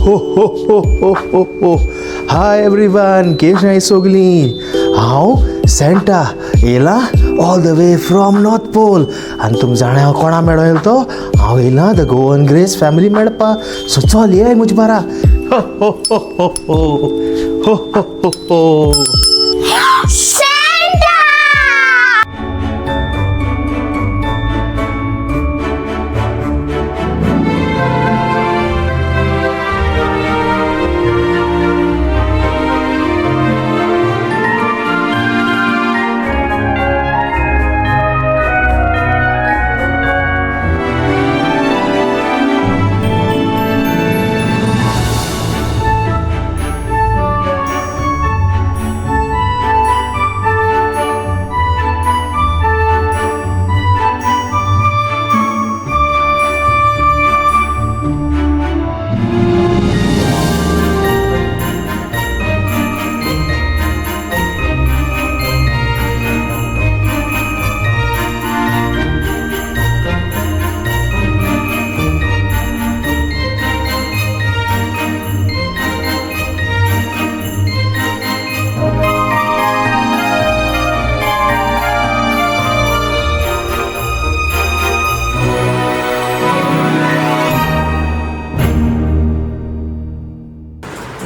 हो. Hi everyone, केश नाही सोगली. हांव सेंटा येला all the way from North Pole. आनी तुमी जाणा हांव कोणा मेळो येयलो तो? हांव येयला द गोवन ग्रेस फॅमिली मेळपा. सो चल ये मुझ बारा. हो.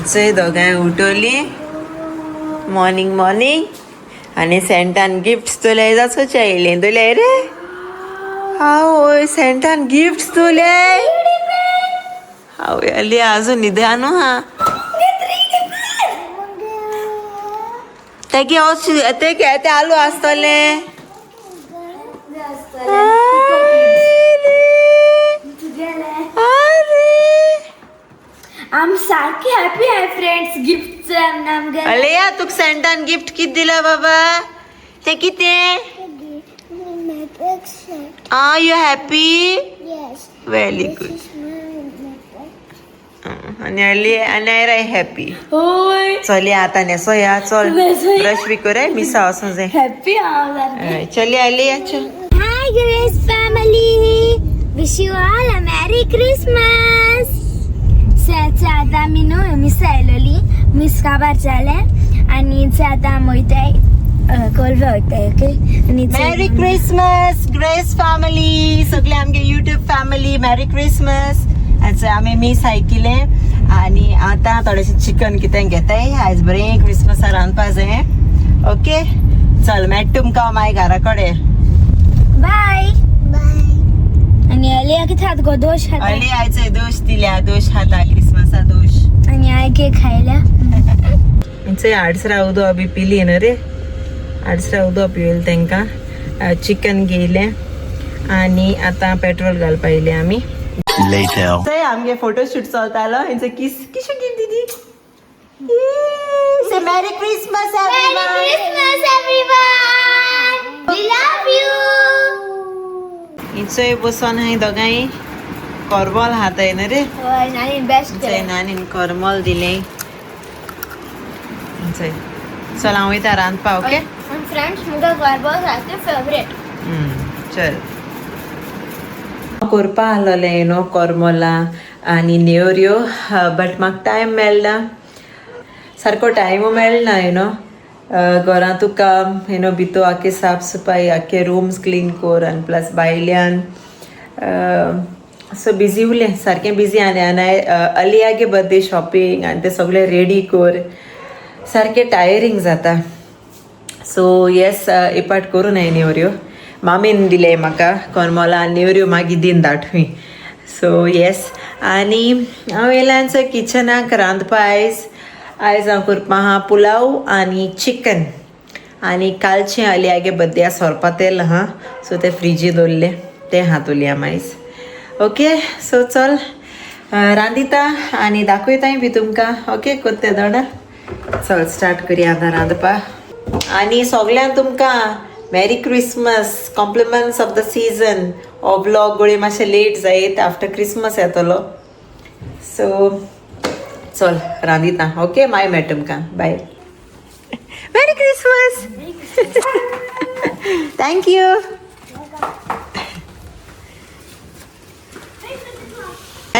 चोय दोगांय उठवली मॉर्निंग आनी सेंटान गिफ्ट्स तुले जाचोचे येयले तुले रे. हांव सेंटान गिफ्ट्स तुले हांव येयली आजून न्हिद्या न्हू हा ते आलू आसतले. I'm सारखी हॅपी आहे फ्रेंड्स गिफ्टचं नाम घ्या. अलिया तुक सेंटान गिफ्ट कित दिला बाबा? ते किते? You happy? Very good. आणि अलिया हॅपी. होय चल आता नेसो या चल ब्रश भी करे मिसा असं जे हॅपी चलिए अलिया चल. Hi Grace family, wish you all a merry Christmas. आता मी न्हू मिस आयलोली मिस काबार जाले आणि आता मोयताय कोलवे वयताय. Okay merry Christmas Grace family, सगळे आमगे युट्यूब फॅमिली मेरी क्रिसमस. अच्छा आम्ही मिस आयकिले आणि आता थोडेशे चिकन कितें घेताय. आयज बरें क्रिसमसा रांदपा जाय. ओके चल मेट तुमकां माय घरा कडेन. Bye bye. आणि अलिया किती हात गो दोष हात अली आयचे दोष दिल्या दोष खाता क्रिसमसा दोष. आणि आय के खायला इंचे आडसरा उदो अभी पिली ना रे. आडसरा उदो पिवेल तेंका चिकन घेयले आणि आता पेट्रोल घालपा येयले आमी. ते आमगे फोटोशूट चलतालो इंचे किशू गिफ्ट दिदी. Say merry Christmas everyone, we love you. इंचे बसोन हाय दोगांय करमल हाताय ना रे. होय नानी बेस्ट इंचे नानीन करमल दिले. इंचे चल हांव वयता रांदपा. ओके फ्रेंड्स मुगा गरबा सारके फेवरेट. चल करपा आसलोले नो करमला आनी नेवऱ्यो बट म्हाका टायम मेळना सारको टायमू मेळना घरां तुका भितो आख्खे साफ सफाई आख्खे रूम्स क्लीन कोर आनी प्लस भायल्यान सो बिजी उरलें सारकें बिजी. आनी अलियागे बर्थडे शॉपिंग आनी तें सगळें रेडी कोर सारकें टायरींग जाता. सो येस इपाट करून हांवें नेवऱ्यो मामीन दिले म्हाका करमला आनी नेवऱ्यो मागीर दिन दाटवी. सो येस आनी हांव येयलां किचनाक रांदपा. आयज हांव करपा आहा पुलाव आनी चिकन आनी कालचें अलियागे बर्थडे सोरपा तेल आहा सो ते फ्रिजी दवरले ते हातुली आम आयज. ओके सो चल रांदिता आनी दाखयताय बी तुमकां. ओके कोत्ते दोडा चल स्टार्ट करया आतां रांदपा. आनी सगळ्यांक तुमकां merry Christmas compliments of the season. हो ब्लॉग गोळे मातशें लेट जायत आफ्टर क्रिसमस येतलो. सो चल रांदिता. ओके माय मेळ तुमकां. बाय. मेरी क्रिसमस. थँक्यू.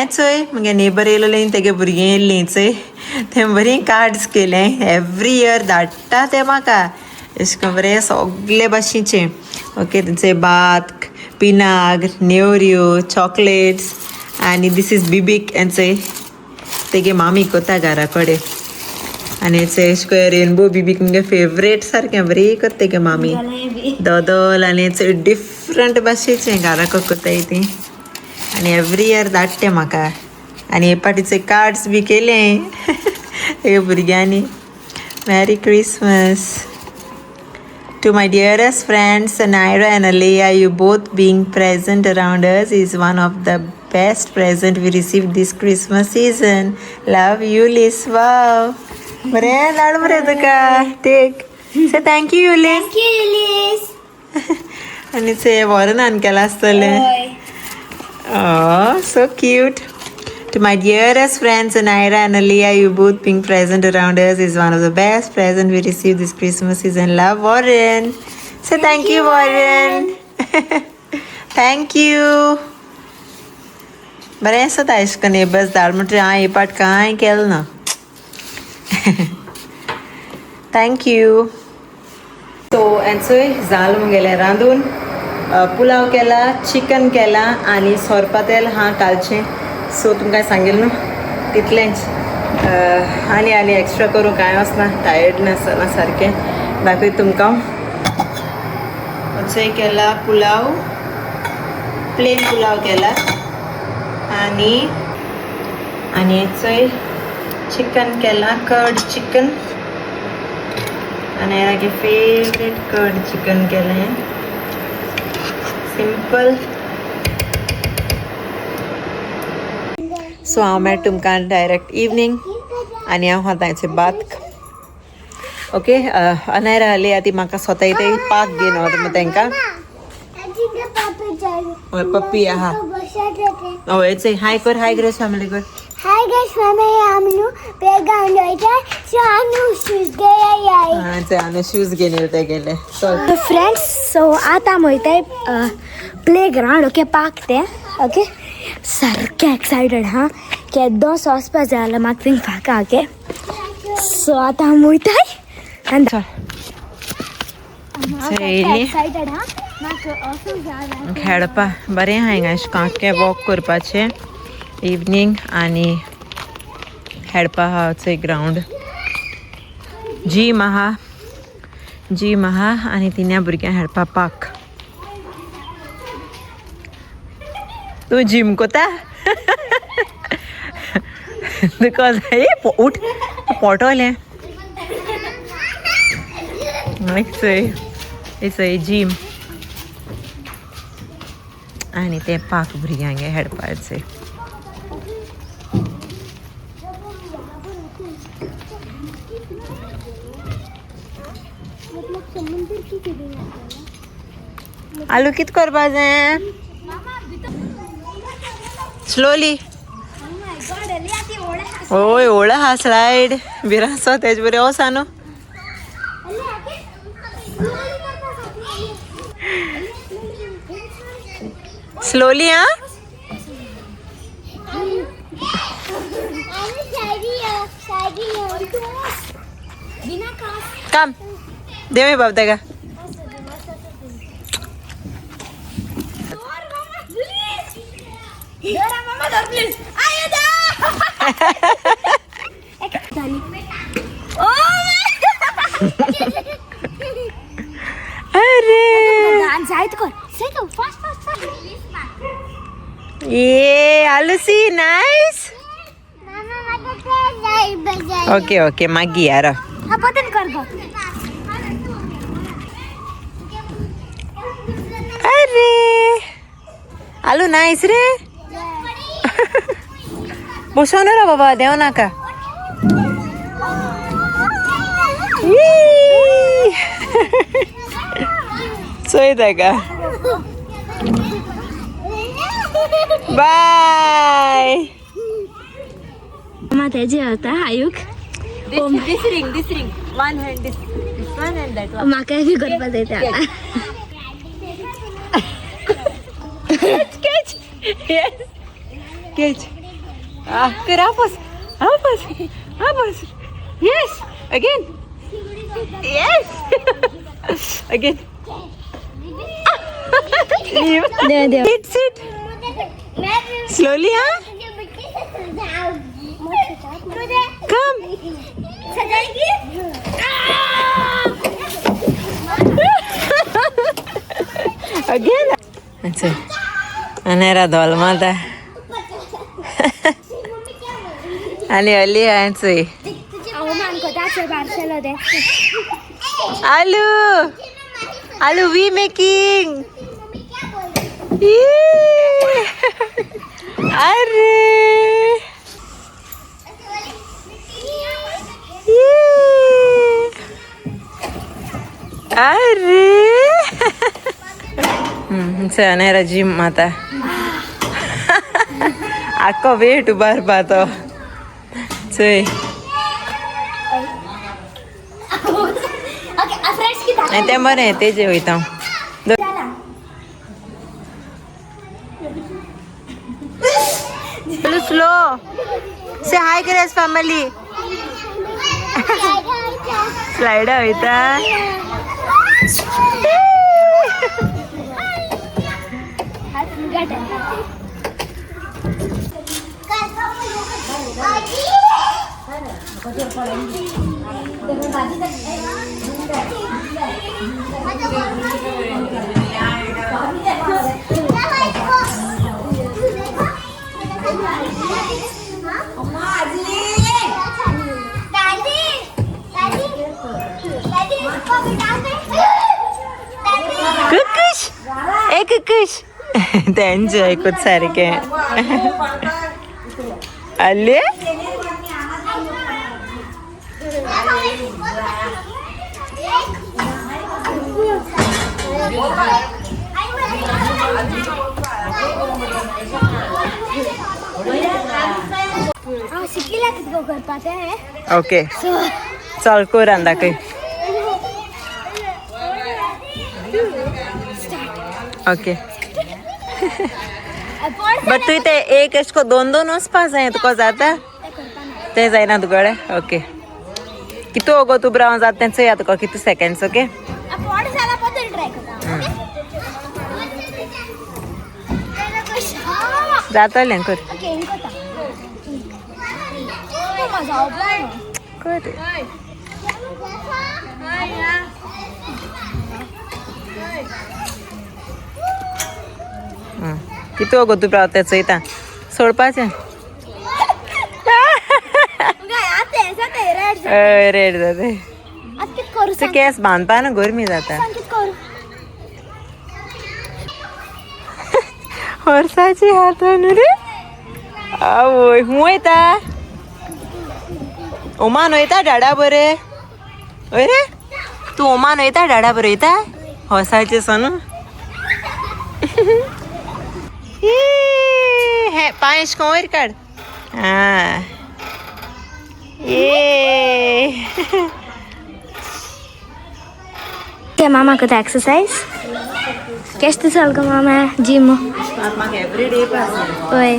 चोय म्हगे नेबर येयलोलें तेगे भुरगीं येयल्लीं चोय तें बरीं कार्ड्स केलें एवरी इयर धाडटा ते म्हाका अशें करून बरें सगळे भाशेचे ओके तेंचे बात पिनाग नेवऱ्यो चॉकलेट्स आनी दीस इज बिबीक चोय तेगे मामी कोता घरा कडेन आनी हेचे अशें करून रेनबो बिबीक मुगे फेवरेट सारकें बरी करता तेगे मामी दोदोल आनी हेचे डिफरंट भाशेचें घरा कोताय तीं आनी एवरी इयर धाडटे म्हाका आनी हे पाटीचे कार्ड्स बी केले हे भुरग्यांनी merry Christmas to my dearest friends Naira and Alia you both being present around us is one of the best present we receive this Christmas season love you लिस वाव बरें धाड मरे तुका टेक से थँक्यू युलीस आनी से वरनान केला आसतलें Oh, so cute. To my dearest friends, Naira and Aliyah, you both being present around us is one of the best presents we received this Christmas season. Love, Warren. Say thank you, Warren. Thank you. बरें आसा तायश कने बस धाड म्हणटा हांव हे पाट कांय केलें ना थँक्यू सो एन्सोय जाल मुगेलें रांदून पुलाव केला चिकन केला आनी सोरपातेल हां कालचें सो तुमकां सांगेल न्हू तितलेंच आनी एक्स्ट्रा करूं कांय वचना टायर्डनेस ना सारकें दाखय तुमकां अशें केला पुलाव प्लेन पुलाव केला आनी हेचोय चिकन केला कर्ड चिकन आनी म्हगे फेवरेट कर्ड चिकन केलें सिंपल सो हांव मेळटा तुमकां डायरेक्ट इवनींग आनी हांव खातांचें बात ओके अनायरा जाली ती म्हाका स्वता इथे पाक घेवन वता तांकां हय पप्पी आहा हय चय हाय कर हाय ग्रेस फॅमिली कर हाय गाइस फॅमिली आमनु बेगा उलोयता सो आमनु शूज घेया हां चय आनी शूज घेवन येले ते गेले चल फ्रेंड्स सो आतां वयताय प्लेग्राउंड ओके पार्क ते ओके सारकें एक्सायटेड हां केद्दो वचपा जाय जाल्यार म्हाका थिंग फाका ओके सो आतां आमी वयताय आनी एक्सायटेड हां म्हाका वचूंक जाय खेळपा बरें आहा हिंगा अशें कांके वॉक करपाचें इवनींग आनी खेळपा आहा चोय ग्रावंड जीम आहा आनी तिन्या भुरग्यांक खेळपा पार्क तूं जीम कोता तुका जाय उठ पोटोलें चोय जीम आनी तें पार्क भुरग्यांक खेळपाचें आलू कित करपा जाय स्लोली ओय ओळ आहा स्लायड भिरासो तेज बरें वोसा न्हू स्लोली आं काम देवे बाब तेका अरे ये आलूसी नाइस ओके ओके मागी यार अरे आलू नाइस रे बसवून रा बाबा देव नाका चोय ताका बाय मग तेजे होता आयुक this ring one hand this one and that one म्हाका बी करपा जाय catch yes catch कर वापस वापस वापस. Yes again. Yes again. Sit, sit. Slowly, huh? Come. Again. अच्छा. अनेरा धोल माता. आणि अली आहे. आलू. आलू वी मेकिंग. अरे अरे अनेरा जिम आता आको वेट उभार पाहतो नाही ते बरं आहे ते जे वयता स्लो से हाय ग्रेस फॅमिली स्लाइड होता कुकुश ए कुकुश त्यांचे ऐकत सारखे आले ओके चल कोरान दाखय ओके बट तू ते एक इसको दोन दोन पास आहे तुका जाता ते जायना तुकडे ओके किती होगो तू ब्राऊन जात त्यांचं या तुका किती सेकंड्स ओके जातले कर किती होगो तू ब्राव त्याचं इथं सोडपाचे रेड जाते तू केस बांधपा ना गरमी जाता वर्साची हातून रे आवय हूं येता ओमान वयता डाडा बरे अरे तू ओमान वयता डाडा बरे येता हॉसाचे सनू हे पायश कोयर काढ हा ये क्या मामा को एक्सरसाइज कैसे चल गो मामा जिम एवरीडे ओए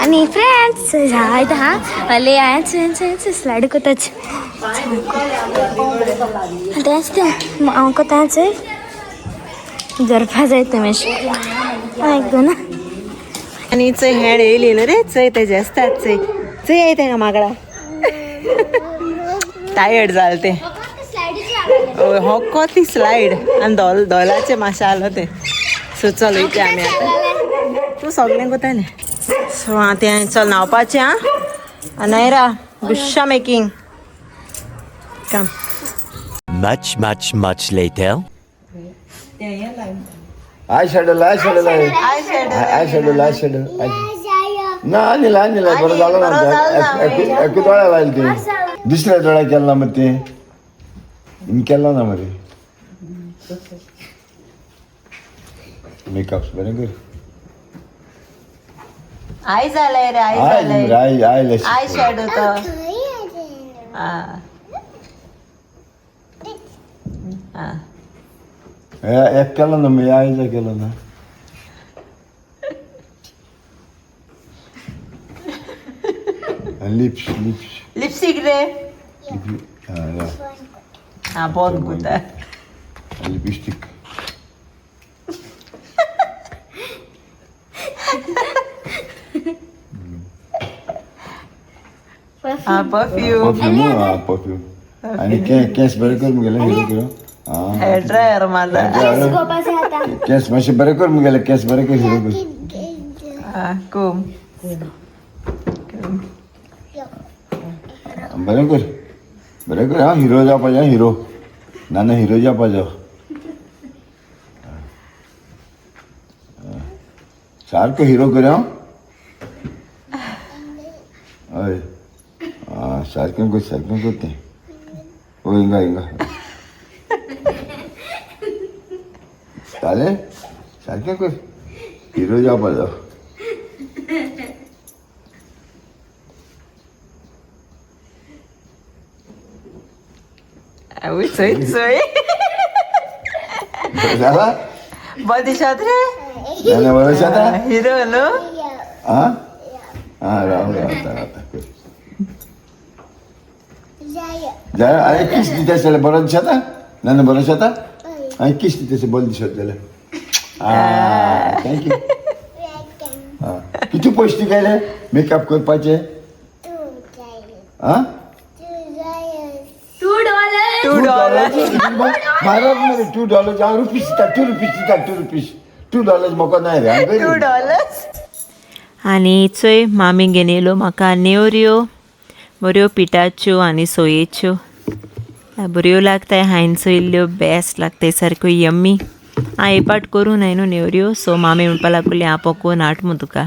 आणि फ्रेंड्स जायत हा अले आया स्लाइड को टच तेच ते माव को त्याच जरफा जायत तुम्ही ऐकतो ना आणि चे हेड येईल रे चे ते जास्तात चे येते का मागडा टायर्ड झालते हो कोती स्लाइड आणि दोलाचे माशा आलं ते सो चल इथे आम्ही आता तू सगळ्यांक कोताले सो आता चल नावपाचे हा अनायरा गुस्सा मेकिंग कम Much later. eyeshadow ना आणला बरं झालं ना एकू डोळ्या लाईल ते दुसऱ्या डोळ्या केला मग ते केला ना मध्ये मेकअप बरं कर आई झालंय रे आई झालंय आई शेड होत एक केलं ना मी आईचा केलं ना लिप्स लिप्स लिपस्टिक रे हाँ हाँ बहुत गुड है लिपस्टिक हाँ परफ्यूम परफ्यूम हाँ परफ्यूम आणि केस बरे कर मुगेले हिरो करो हाँ हेयर ड्रायर माझा गोपाचे हाता केस मातशे बरे कर मुगेले केस बरे कर हिरो कर हाँ कोम बरे कर हाँ हिरो जा पाहिजे हिरो नाना हिरो जा पाहिजे सारखं हिरो कर हाँ अय हाँ सारखं करते ओ इंगा चालेल सारखं कर हिरो जा पाहिजे सोय झाला बॉडी शॉट रे नाना बरं आता हिरो नो हाँ हाँ राहू आता जा अरे किस दिते त्याला बरं दिसत नाना बरं दिसत आणि किस दिते बरं दिसत त्याला थँक्यू हा किती पैसे गेले मेकअप करपाचे हा $2 महाराज $2 जाऊ रुपीस $2 म्हाका नाही रे $2 आनी चोय मामी घेवन येयलो म्हाका नेवऱ्यो बऱ्यो पिठाच्यो आनी सोयेच्यो बऱ्यो लागताय हांवें चोयल्ल्यो बेस्ट लागताय सारक्यो यम्मी हांव एपाट करूं न्हय न्हू नेवऱ्यो सो मामी म्हणपा लागली हांव पकोवन हाड मू तुका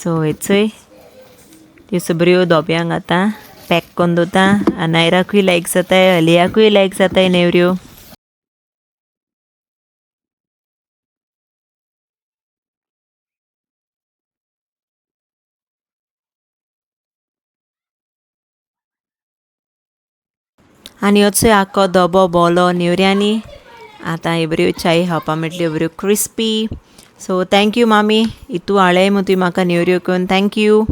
सो हे चोय त्यो बऱ्यो दोब्यांक घाता पॅक करून दवरता नायराकूय लायक जाताय अलियाकूय लायक जाताय नेवऱ्यो आनी होचोय आख्खो दोबो बोलो नेवऱ्यांनी आतां हे बऱ्यो चाय खावपा मेळटल्यो बऱ्यो क्रिस्पी सो थँक्यू मामी इतू हाळय मू तुवें म्हाका नेवऱ्यो करून थँक्यू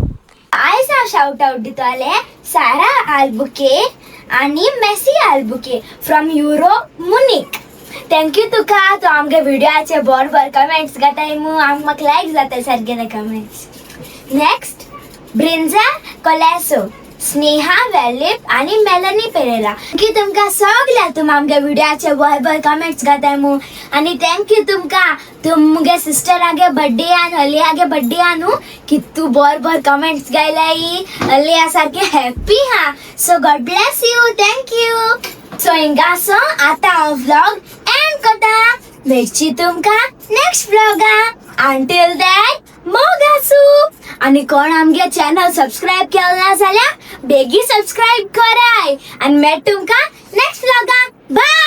आयज हांव शाउट आउट दितोले सारा आल्बुके आणि मेसी आल्बुके फ्रॉम युरोप मुनिक थँक्यू तुका तू आमगे व्हिडिओचे बरोबर कमेंट्स घाताय मू म्हाका लायक जाताय सारके ते कमेंट्स नेक्स्ट ब्रिंजा कोलेसो स्नेहा वेलिप आणि मेलनी पेरेरा की तुमकां सगळ्या तुम आमगे व्हिडिओचे बरोबर कमेंट्स घाताय मू आणि थँक्यू तुमकां तुम मुगे सिस्टर आगे बर्थडे आन अली आगे बर्थडे आनू की तू बरोबर कमेंट्स गायलाई अलिया सारखे हॅपी हा so God bless you thank you so हिंगा सो आता हांव व्लॉग एंड करता मेळची तुमकां नेक्स्ट व्लॉगा अंटील दॅट मोगासू आणि कोण आमगे चॅनल सबस्क्राईब केलं ना जाल्यार बेगी सबस्क्राईब कराय आणि मेळ तुमकां नेक्स्ट व्लॉगा बाय